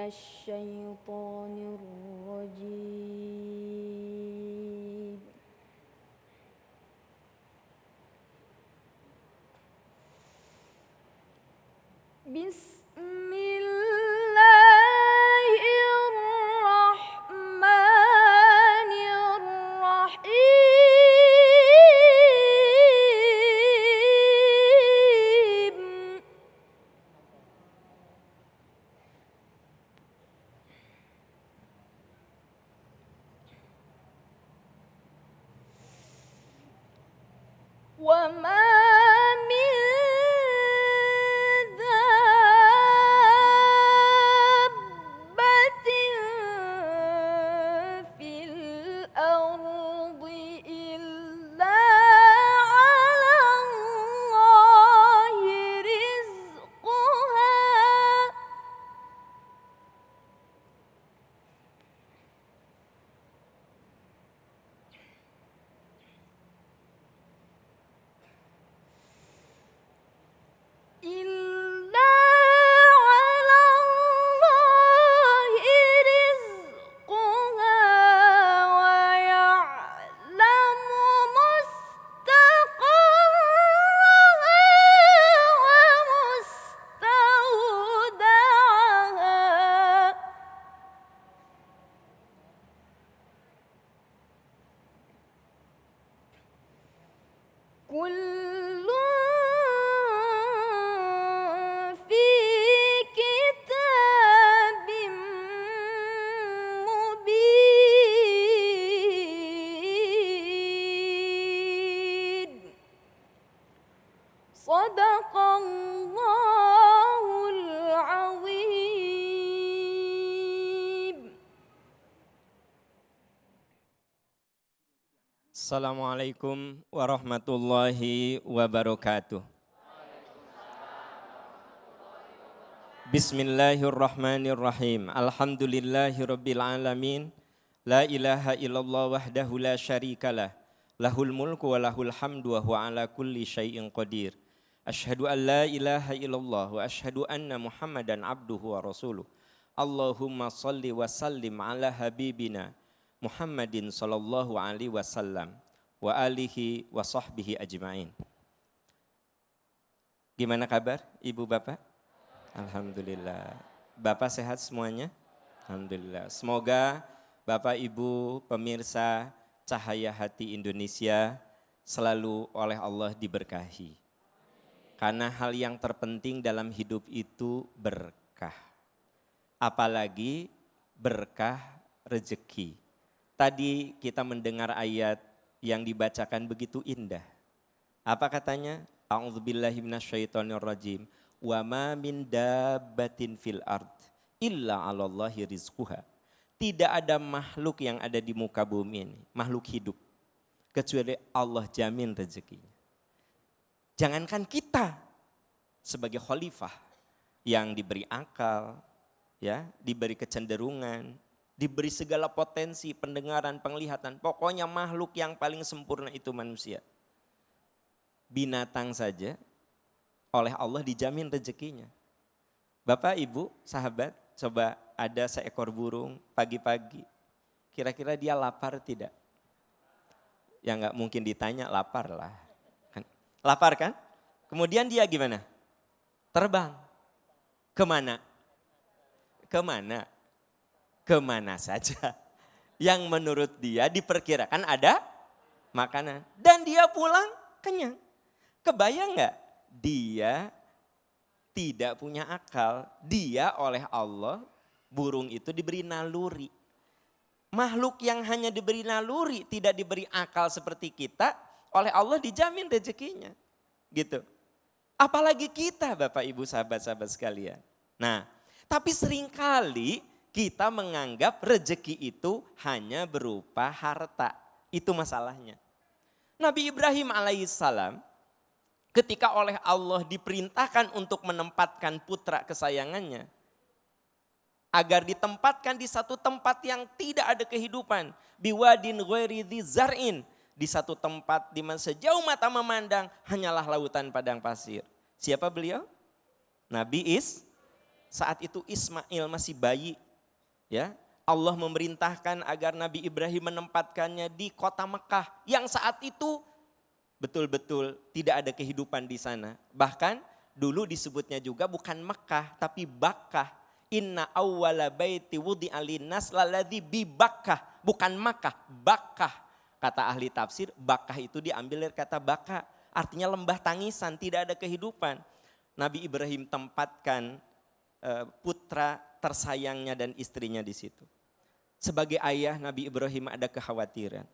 الشيطان الرجيم بسم الله الرحمن الرحيم وما من دابة في الأرض إلا على الله رزقها إلا على الله رزقها ويعلم مستقرها ومستودعها كل في كتاب مبين صدق الله العظيم. Assalamualaikum warahmatullahi wabarakatuh. Bismillahirrahmanirrahim. Alhamdulillahirabbil alamin. La ilaha illallah wahdahu la syarikalah. Lahul mulku wa lahul hamdu wa huwa ala kulli syai'in qadir. Asyhadu an la ilaha illallah wa asyhadu anna Muhammadan abduhu wa rasuluh. Allahumma salli wa sallim ala habibina Muhammadin sallallahu alaihi wasallam wa alihi wa sahbihi ajma'in. Gimana kabar Ibu Bapak? Alhamdulillah. Bapak sehat semuanya? Alhamdulillah. Semoga Bapak Ibu pemirsa Cahaya Hati Indonesia selalu oleh Allah diberkahi. Karena hal yang terpenting dalam hidup itu berkah. Apalagi berkah rezeki. Tadi kita mendengar ayat yang dibacakan begitu indah. Apa katanya? A'udzubillahi minasyaitonirrajim. Wa ma min dabbatin fil ard illa 'alallahi rizquha. Tidak ada makhluk yang ada di muka bumi ini, makhluk hidup, kecuali Allah jamin rezekinya. Jangankan kita sebagai khalifah yang diberi akal, ya, diberi kecenderungan, diberi segala potensi, pendengaran, penglihatan. Pokoknya makhluk yang paling sempurna itu manusia. Binatang saja oleh Allah dijamin rezekinya. Bapak, Ibu, sahabat, coba ada seekor burung pagi-pagi. Kira-kira dia lapar tidak? Ya enggak mungkin ditanya, lapar lah. Lapar kan? Kemudian dia gimana? Terbang. Kemana? Kemana? Kemana saja yang menurut dia diperkirakan ada makanan. Dan dia pulang kenyang. Kebayang gak? Dia tidak punya akal. Dia oleh Allah, burung itu diberi naluri. Makhluk yang hanya diberi naluri, tidak diberi akal seperti kita, oleh Allah dijamin rezekinya. Gitu. Apalagi kita Bapak Ibu sahabat-sahabat sekalian. Nah, tapi seringkali kita menganggap rezeki itu hanya berupa harta. Itu masalahnya. Nabi Ibrahim alaihissalam ketika oleh Allah diperintahkan untuk menempatkan putra kesayangannya, agar ditempatkan di satu tempat yang tidak ada kehidupan, biwadin ghairi dzi zar'in, di satu tempat di mana sejauh mata memandang hanyalah lautan padang pasir. Siapa beliau? Nabi saat itu Ismail masih bayi, ya. Allah memerintahkan agar Nabi Ibrahim menempatkannya di kota Mekah yang saat itu betul-betul tidak ada kehidupan di sana. Bahkan dulu disebutnya juga bukan Mekah tapi Bakkah. Inna awwala baiti wudi'a linnas lalladzi bi Bakkah, bukan Makkah, Bakkah. Kata ahli tafsir, Bakkah itu diambil dari kata baka, artinya lembah tangisan, tidak ada kehidupan. Nabi Ibrahim tempatkan putra tersayangnya dan istrinya di situ. Sebagai ayah, Nabi Ibrahim ada kekhawatiran.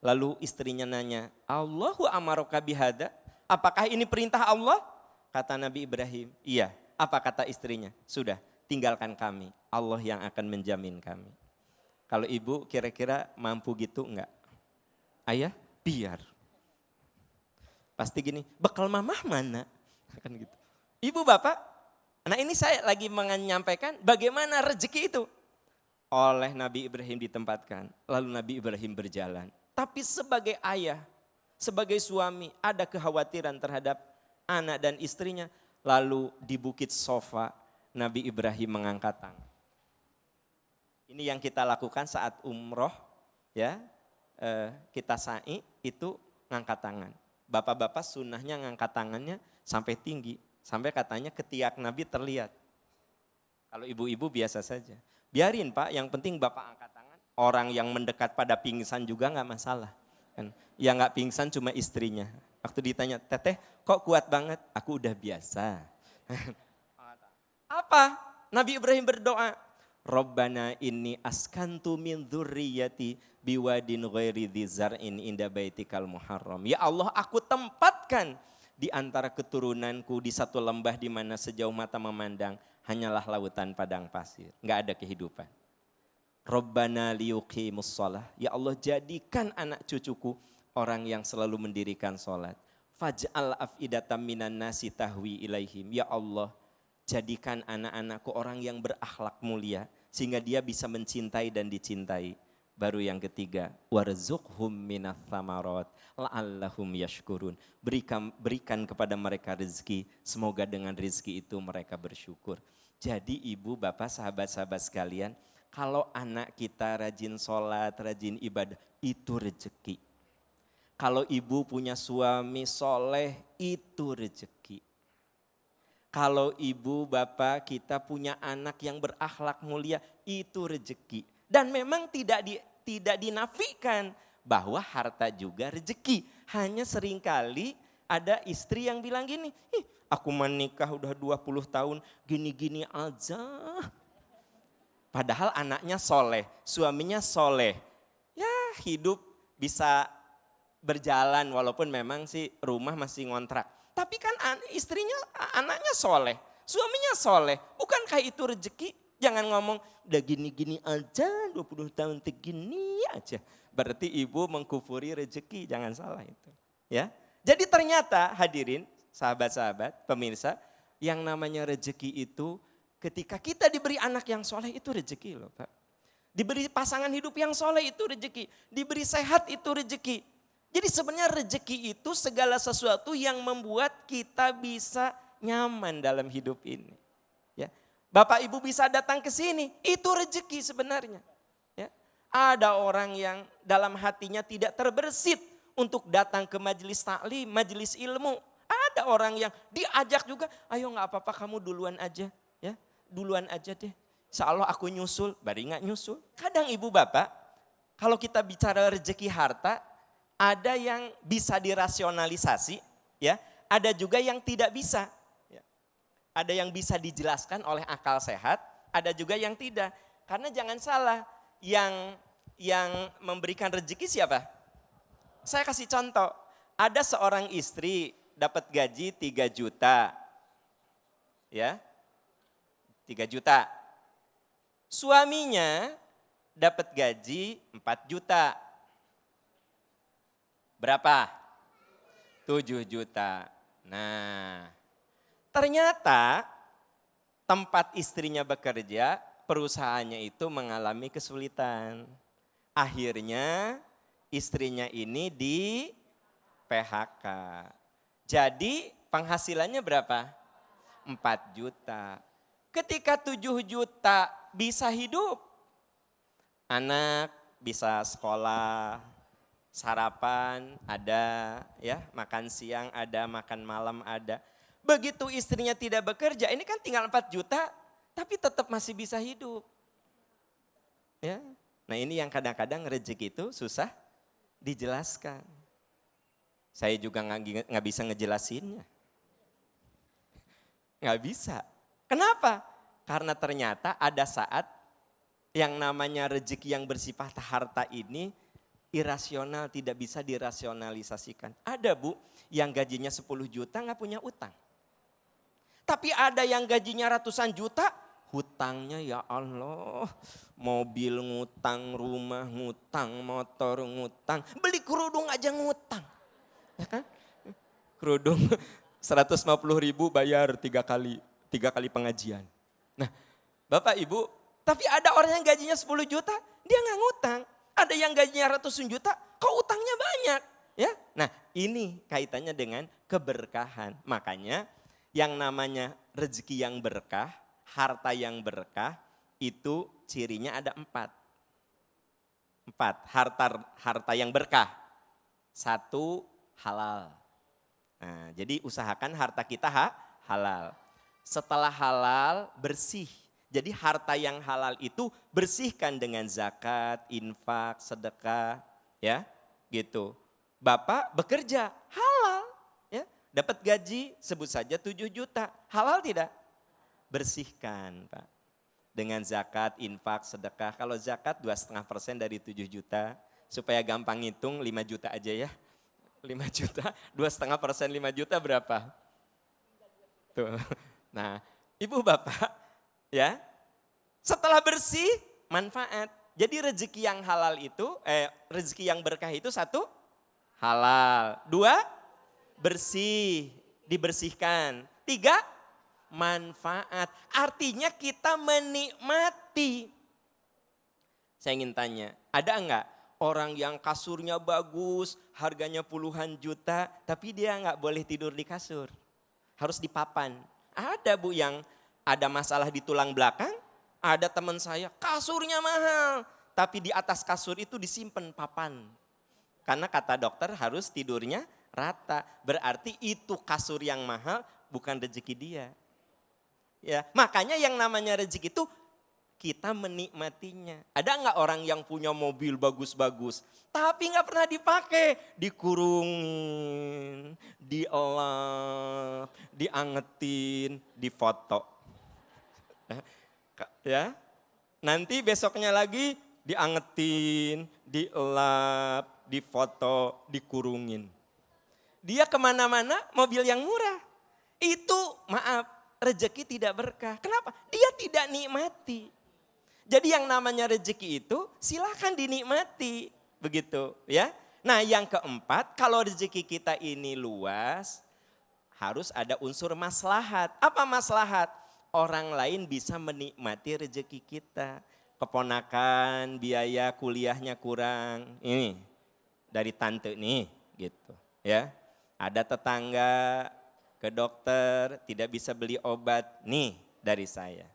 Lalu istrinya nanya, Allahu amaraka bihada? Apakah ini perintah Allah? Kata Nabi Ibrahim, iya. Apa kata istrinya? Sudah, tinggalkan kami. Allah yang akan menjamin kami. Kalau ibu kira-kira mampu gitu enggak? Ayah, biar. Pasti gini, bekal mamah mana? Kan gitu. Ibu bapak, nah ini saya lagi menyampaikan bagaimana rezeki itu. Oleh Nabi Ibrahim ditempatkan, lalu Nabi Ibrahim berjalan. Tapi sebagai ayah, sebagai suami ada kekhawatiran terhadap anak dan istrinya. Lalu di Bukit Sofa Nabi Ibrahim mengangkat tangan. Ini yang kita lakukan saat umroh, ya kita sa'i itu ngangkat tangan. Bapak-bapak sunnahnya ngangkat tangannya sampai tinggi, sampai katanya ketiak Nabi terlihat. Kalau ibu-ibu biasa saja. Biarin Pak, yang penting Bapak angkat tangan. Orang yang mendekat pada pingsan juga nggak masalah. Kan? Yang nggak pingsan cuma istrinya. Waktu ditanya, Teteh kok kuat banget? Aku udah biasa. Apa? Nabi Ibrahim berdoa. Rabbana inni askantu min dzurriyyati biwadin ghairi dzar'in inda baitikal muharram. Ya Allah, aku tempatkan di antara keturunanku di satu lembah di mana sejauh mata memandang hanyalah lautan padang pasir, enggak ada kehidupan. Rabbana liyuqimus shalah. Ya Allah, jadikan anak cucuku orang yang selalu mendirikan salat. Faj'al af'idatam minan nasi tahwi ilaihim. Ya Allah, jadikan anak-anakku orang yang berakhlak mulia sehingga dia bisa mencintai dan dicintai. Baru yang ketiga, warzuqhum minats tsamarat la'allahum yashkurun. Berikan kepada mereka rezeki, semoga dengan rezeki itu mereka bersyukur. Jadi ibu, bapak, sahabat-sahabat sekalian, kalau anak kita rajin sholat, rajin ibadah, itu rezeki. Kalau ibu punya suami soleh, itu rezeki. Kalau ibu, bapak, kita punya anak yang berakhlak mulia, itu rezeki. Dan memang tidak dinafikan bahwa harta juga rezeki. Hanya seringkali ada istri yang bilang gini, aku menikah udah 20 tahun gini-gini aja. Padahal anaknya soleh, suaminya soleh. Ya hidup bisa berjalan walaupun memang sih rumah masih ngontrak. Tapi kan istrinya, anaknya soleh, suaminya soleh. Bukankah itu rezeki? Jangan ngomong udah gini-gini aja, 20 tahun tegini aja. Berarti ibu mengkufuri rezeki, jangan salah itu. Ya. Jadi ternyata hadirin, sahabat-sahabat, pemirsa, yang namanya rezeki itu ketika kita diberi anak yang soleh itu rezeki loh Pak. Diberi pasangan hidup yang soleh itu rezeki. Diberi sehat itu rezeki. Jadi sebenarnya rezeki itu segala sesuatu yang membuat kita bisa nyaman dalam hidup ini. Ya. Bapak Ibu bisa datang ke sini, itu rezeki sebenarnya. Ya. Ada orang yang dalam hatinya tidak terbersit untuk datang ke majelis taklim, majelis ilmu. Ada orang yang diajak juga, ayo nggak apa-apa kamu duluan aja. Ya, duluan aja deh. Insya Allah aku nyusul, bari nggak nyusul. Kadang ibu bapak, kalau kita bicara rezeki harta, ada yang bisa dirasionalisasi, ya. Ada juga yang tidak bisa. Ya. Ada yang bisa dijelaskan oleh akal sehat, ada juga yang tidak. Karena jangan salah, yang memberikan rezeki siapa? Saya kasih contoh, ada seorang istri dapat gaji 3 juta. Ya. 3 juta. Suaminya dapat gaji 4 juta. Berapa? 7 juta. Nah, ternyata tempat istrinya bekerja, perusahaannya itu mengalami kesulitan. Akhirnya istrinya ini di PHK. Jadi penghasilannya berapa? 4 juta. Ketika 7 juta bisa hidup, anak bisa sekolah, sarapan ada, ya, makan siang ada, makan malam ada. Begitu istrinya tidak bekerja, ini kan tinggal 4 juta, tapi tetap masih bisa hidup. Ya. Nah ini yang kadang-kadang rezeki itu susah dijelaskan. Saya juga nggak bisa ngejelasinnya. Nggak bisa. Kenapa? Karena ternyata ada saat yang namanya rezeki yang bersifat harta ini irasional, tidak bisa dirasionalisasikan. Ada Bu yang gajinya 10 juta nggak punya utang. Tapi ada yang gajinya ratusan juta, hutangnya ya Allah. Mobil ngutang, rumah ngutang, motor ngutang, beli kerudung aja ngutang. Ya kan? Kerudung 150.000 bayar 3 kali pengajian. Nah Bapak Ibu, tapi ada orang yang gajinya 10 juta, dia nggak ngutang. Ada yang gajinya ratusan juta, kok utangnya banyak. Ya, nah ini kaitannya dengan keberkahan. Makanya yang namanya rezeki yang berkah, harta yang berkah, itu cirinya ada 4. 4, harta yang berkah. 1, halal. Nah, jadi usahakan harta kita halal. Setelah halal, bersih. Jadi harta yang halal itu bersihkan dengan zakat, infak, sedekah, ya, gitu. Bapak bekerja halal, ya, dapat gaji sebut saja 7 juta, halal tidak? Bersihkan, Pak. Dengan zakat, infak, sedekah. Kalau zakat 2,5% dari 7 juta, supaya gampang ngitung 5 juta aja ya. 5 juta, 2,5% 5 juta berapa? Tuh. Nah, Ibu Bapak, ya, setelah bersih manfaat. Jadi rezeki yang halal itu, rezeki yang berkah itu 1, halal. 2, bersih, dibersihkan. 3, manfaat. Artinya kita menikmati. Saya ingin tanya, ada enggak orang yang kasurnya bagus, harganya puluhan juta, tapi dia enggak boleh tidur di kasur. Harus di papan. Ada Bu yang ada masalah di tulang belakang, ada teman saya kasurnya mahal, tapi di atas kasur itu disimpan papan. Karena kata dokter harus tidurnya rata, berarti itu kasur yang mahal bukan rezeki dia. Ya, makanya yang namanya rezeki itu kita menikmatinya. Ada enggak orang yang punya mobil bagus-bagus, tapi enggak pernah dipakai, dikurungin, dielap, diangetin, difoto. Ya, nanti besoknya lagi diangetin, dielap, difoto, dikurungin. Dia kemana-mana mobil yang murah. Itu maaf, rezeki tidak berkah. Kenapa? Dia tidak nikmati. Jadi yang namanya rezeki itu silakan dinikmati, begitu ya. Nah yang keempat, kalau rezeki kita ini luas, harus ada unsur maslahat. Apa maslahat? Orang lain bisa menikmati rezeki kita. Keponakan, biaya kuliahnya kurang, ini dari tante nih, gitu ya. Ada tetangga ke dokter, tidak bisa beli obat, nih dari saya.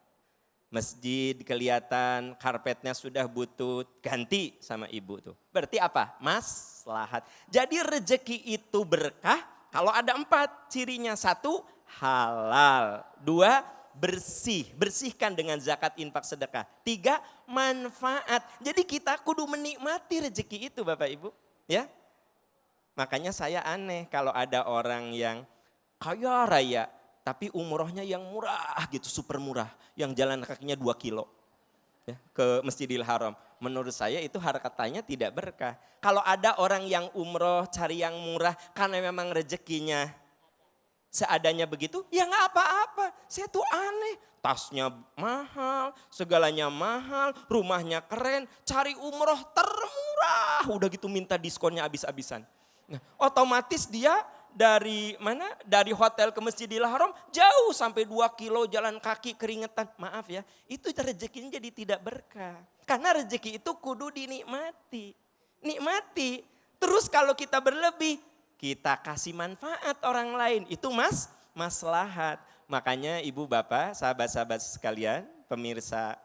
Masjid kelihatan karpetnya sudah butut, ganti sama ibu tuh. Berarti apa? Maslahat. Jadi rezeki itu berkah kalau ada 4 cirinya. 1, halal. 2, bersih. Bersihkan dengan zakat, infak, sedekah. 3, manfaat. Jadi kita kudu menikmati rezeki itu Bapak Ibu. Ya. Makanya saya aneh kalau ada orang yang kaya raya, tapi umrohnya yang murah gitu, super murah. Yang jalan kakinya 2 kilo ya, ke Masjidil Haram. Menurut saya itu hartanya tidak berkah. Kalau ada orang yang umroh cari yang murah karena memang rezekinya seadanya begitu, ya nggak apa-apa. Saya tuh aneh, tasnya mahal, segalanya mahal, rumahnya keren, cari umroh termurah. Udah gitu minta diskonnya habis-habisan. Nah, otomatis dia dari mana? Dari hotel ke Masjidil Haram jauh sampai 2 kilo jalan kaki keringetan. Maaf ya, itu rezekinya jadi tidak berkah. Karena rezeki itu kudu dinikmati. Nikmati. Terus kalau kita berlebih, kita kasih manfaat orang lain. Itu maslahat. makanya ibu bapak, sahabat-sahabat sekalian, pemirsa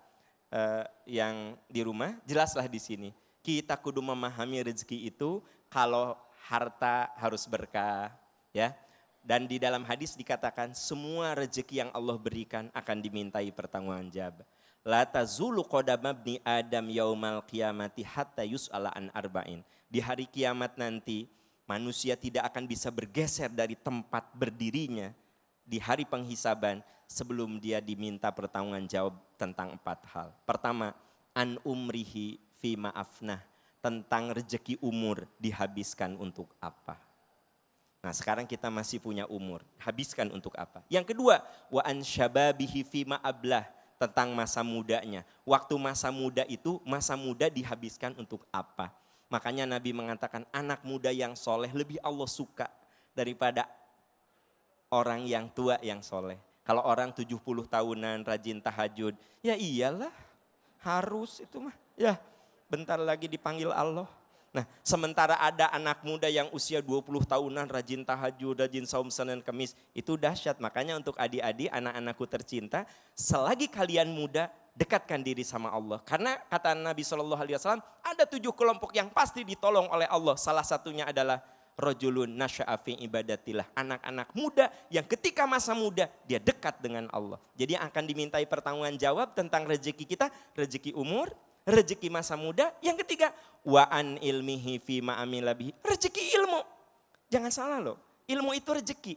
yang di rumah, jelaslah di sini. Kita kudu memahami rezeki itu kalau harta harus berkah, ya. Dan di dalam hadis dikatakan semua rezeki yang Allah berikan akan dimintai pertanggungjawaban. La tazulu qadama ibni Adam yaumal qiyamati hatta yus'ala an arba'in. Di hari kiamat nanti manusia tidak akan bisa bergeser dari tempat berdirinya di hari penghisaban sebelum dia diminta pertanggungjawab tentang 4 hal. Pertama, an umrihi fi ma'afnah, tentang rezeki umur dihabiskan untuk apa. Nah sekarang kita masih punya umur, habiskan untuk apa. Yang kedua, wa an syababihi fi ma'ablah, tentang masa mudanya. Waktu masa muda itu, masa muda dihabiskan untuk apa. Makanya Nabi mengatakan anak muda yang soleh lebih Allah suka daripada orang yang tua yang soleh. Kalau orang 70 tahunan rajin tahajud, ya iyalah harus itu mah. Ya bentar lagi dipanggil Allah. Nah sementara ada anak muda yang usia 20 tahunan rajin tahajud, rajin saum Senin Kemis, itu dahsyat. Makanya untuk adik-adik, anak-anakku tercinta, selagi kalian muda, dekatkan diri sama Allah. Karena kata Nabi SAW, ada 7 kelompok yang pasti ditolong oleh Allah. Salah satunya adalah rajulun nasya'a fi ibadatillah, anak-anak muda yang ketika masa muda dia dekat dengan Allah. Jadi akan dimintai pertanggungjawab tentang rezeki kita, rezeki umur, rezeki masa muda. Yang ketiga, wa an ilmihi fi ma'amila bihi, rezeki ilmu. Jangan salah loh, ilmu itu rezeki.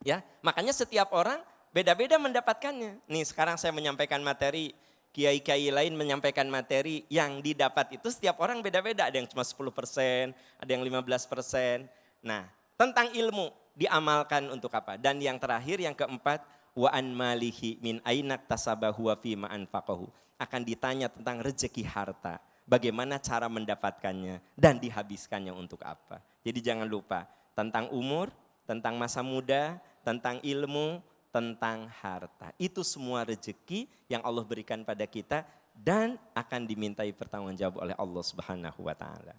Ya, makanya setiap orang beda-beda mendapatkannya. Nih sekarang saya menyampaikan materi, kiai-kiai lain menyampaikan materi, yang didapat itu setiap orang beda-beda. Ada yang cuma 10%, ada yang 15%. Nah, tentang ilmu diamalkan untuk apa? Dan yang terakhir, yang keempat, wa an malihi min ainak tasabahu wa fi ma anfaqahu. Akan ditanya tentang rezeki harta, bagaimana cara mendapatkannya dan dihabiskannya untuk apa. Jadi jangan lupa tentang umur, tentang masa muda, tentang ilmu, tentang harta. Itu semua rezeki yang Allah berikan pada kita dan akan dimintai pertanggungjawab oleh Allah Subhanahu wa taala.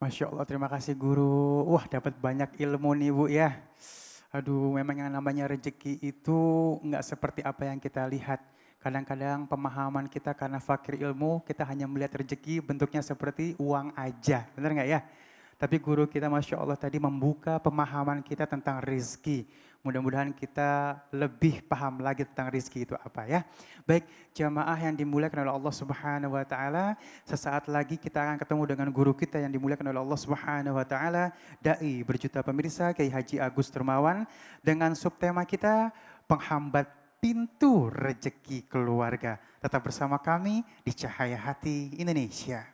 Masya Allah, terima kasih guru. Wah, dapat banyak ilmu nih Bu ya. Aduh, memang yang namanya rezeki itu nggak seperti apa yang kita lihat. Kadang-kadang pemahaman kita karena fakir ilmu, kita hanya melihat rezeki bentuknya seperti uang aja. Benar nggak ya? Tapi guru kita Masya Allah tadi membuka pemahaman kita tentang rezeki. Mudah-mudahan kita lebih paham lagi tentang rezeki itu apa ya. Baik, jamaah yang dimuliakan oleh Allah Subhanahu wa taala, sesaat lagi kita akan ketemu dengan guru kita yang dimuliakan oleh Allah Subhanahu wa taala, dai berjuta pemirsa Kiai Haji Agus Dermawan, dengan subtema kita penghambat pintu rezeki keluarga. Tetap bersama kami di Cahaya Hati Indonesia.